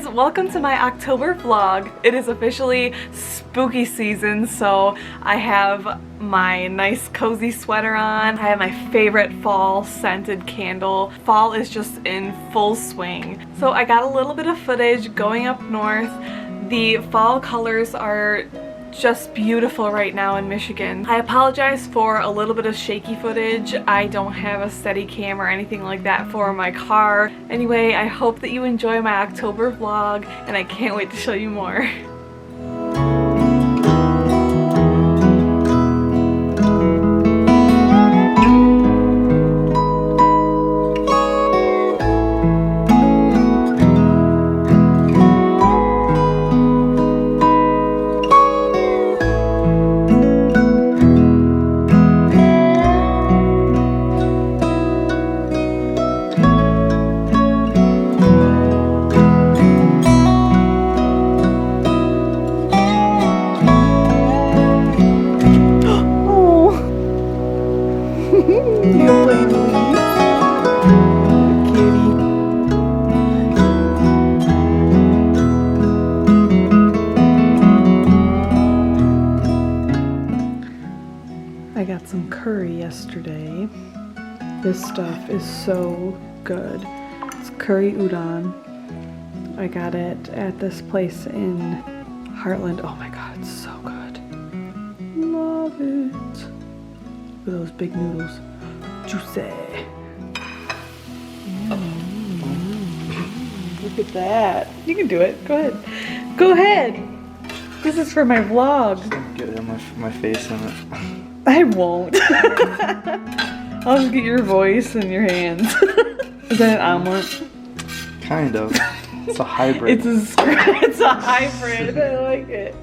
guys, welcome to my October vlog. It is officially spooky season, so I have my nice cozy sweater on. I have my favorite fall scented candle. Fall is just in full swing. So I got a little bit of footage going up north. The fall colors are just beautiful right now in Michigan. I apologize for a little bit of shaky footage. I don't have a steady cam or anything like that for my car. Anyway, I hope that you enjoy my October vlog and I can't wait to show you more. I got some curry yesterday. This stuff is so good. It's curry udon. I got it at this place in Heartland. Oh my god, it's so good. Love it. Look at those big noodles. Juicy. Look at that. You can do it. Go ahead. Go ahead. This is for my vlog. Get my face in it. I won't. I'll just get your voice and your hands. Is that an omelet? Kind of. It's a hybrid. It's a hybrid. I like it.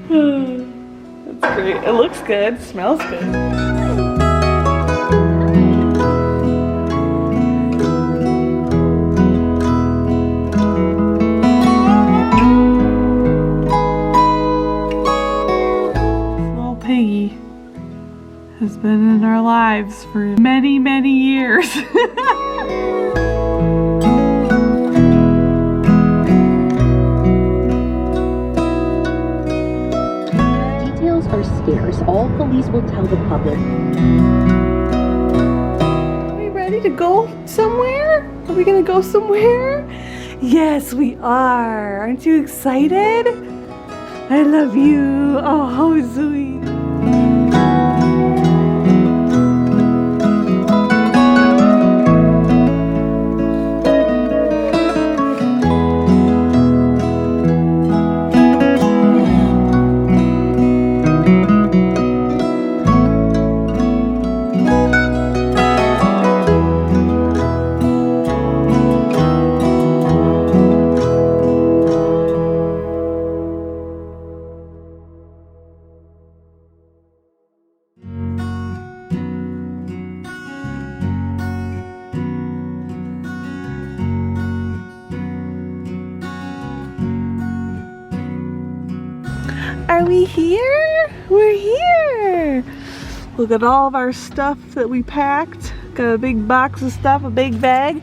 That's great. It looks good. It smells good. Has been in our lives for many, many years. Details are scarce. All police will tell the public. Are we ready to go somewhere? Are we gonna go somewhere? Yes, we are. Aren't you excited? I love you. Oh, how sweet. Are we here? We're here! Look at all of our stuff that we packed. Got a big box of stuff, a big bag.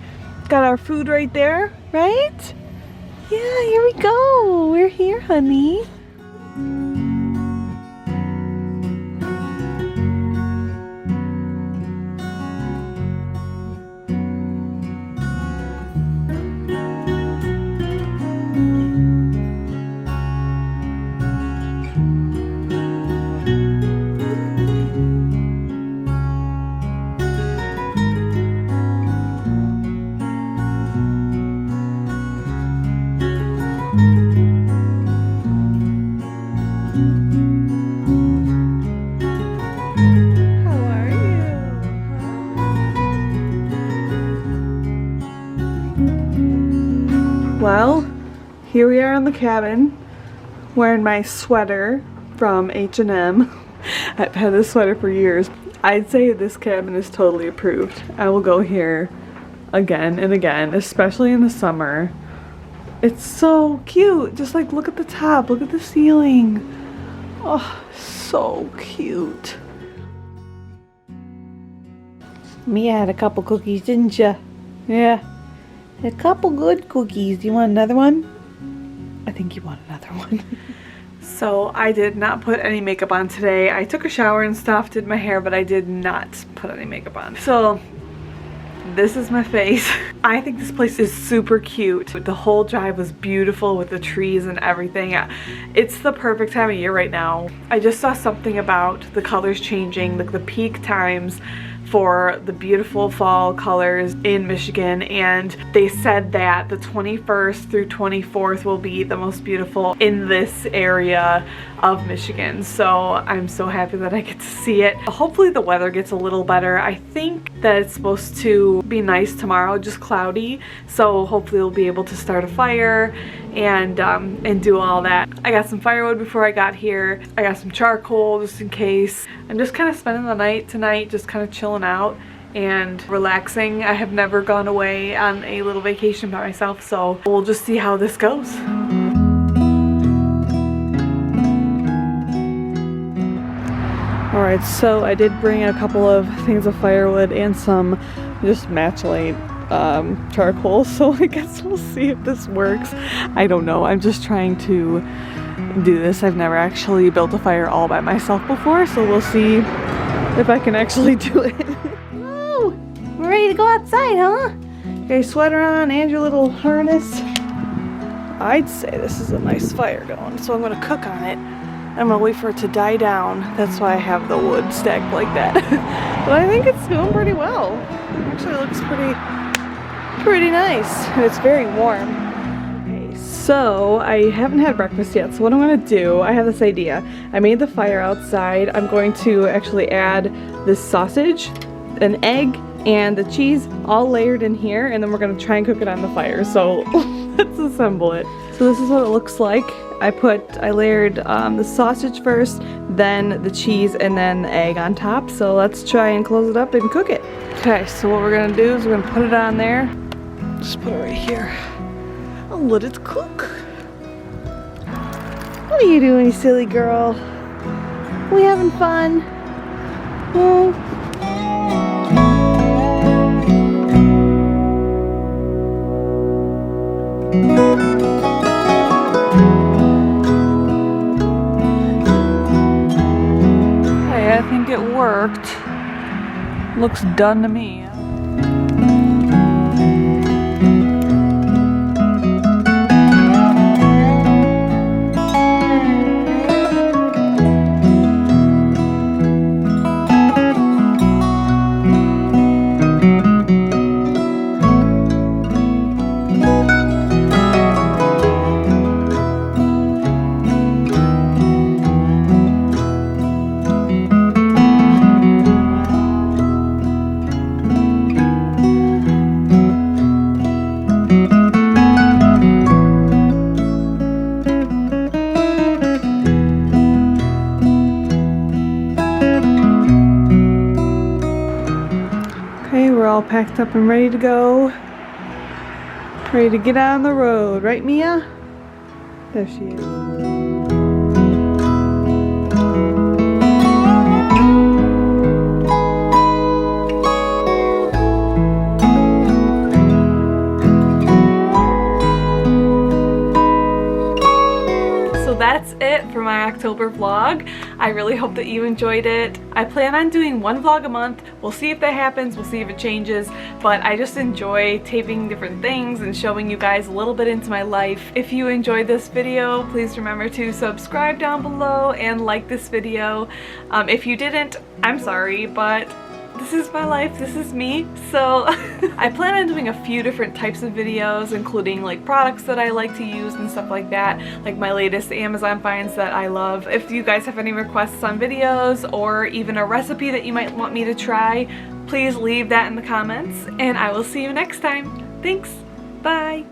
Got our food right there, right? Yeah, here we go. We're here, honey. Well, here we are in the cabin, wearing my sweater from H&M. I've had this sweater for years. I'd say this cabin is totally approved. I will go here again and again, especially in the summer. It's so cute. Just like look at the top, look at the ceiling. Oh, so cute. Mia had a couple cookies, didn't ya? Yeah. A couple good cookies. Do you want another one? I think you want another one. So I did not put any makeup on today. I took a shower and stuff, did my hair, but I did not put any makeup on. So this is my face. I think this place is super cute. The whole drive was beautiful with the trees and everything. It's the perfect time of year right now. I just saw something about the colors changing, like the peak times for the beautiful fall colors in Michigan, and they said that the 21st through 24th will be the most beautiful in this area of Michigan. So I'm so happy that I get to see it. Hopefully the weather gets a little better. I think that it's supposed to be nice tomorrow, just cloudy, so hopefully we'll be able to start a fire and do all that. I got some firewood before I got here. I got some charcoal just in case. I'm just kind of spending the night tonight, just kind of chilling out and relaxing. I have never gone away on a little vacation by myself, so we'll just see how this goes. Alright, so I did bring a couple of things of firewood and some just matchlight charcoal, so I guess we'll see if this works. I don't know, I'm just trying to do this. I've never actually built a fire all by myself before, so we'll see if I can actually do it. Oh, we're ready to go outside, huh? Got your sweater on and your little harness. I'd say this is a nice fire going, so I'm gonna cook on it. I'm gonna wait for it to die down. That's why I have the wood stacked like that. But I think it's doing pretty well. It actually looks pretty nice, and it's very warm. Okay, so I haven't had breakfast yet, so what I'm gonna do, I have this idea. I made the fire outside. I'm going to actually add this sausage, an egg, and the cheese all layered in here, and then we're gonna try and cook it on the fire. So let's assemble it. So this is what it looks like. I layered the sausage first, then the cheese, and then the egg on top. So let's try and close it up and cook it. Okay, so what we're gonna do is we're gonna put it on there. Just put it right here. I'll let it cook. What are you doing, you silly girl? We having fun? Oh. Hey, I think it worked. Looks done to me. Okay, we're all packed up and ready to go. Ready to get on the road, right, Mia? There she is. That's it for my October vlog. I really hope that you enjoyed it. I plan on doing one vlog a month. We'll see if that happens, we'll see if it changes, but I just enjoy taping different things and showing you guys a little bit into my life. If you enjoyed this video, please remember to subscribe down below and like this video. If you didn't, I'm sorry, but this is my life, this is me. So I plan on doing a few different types of videos, including like products that I like to use and stuff like that, like my latest Amazon finds that I love. If you guys have any requests on videos or even a recipe that you might want me to try, please leave that in the comments, and I will see you next time. Thanks, bye!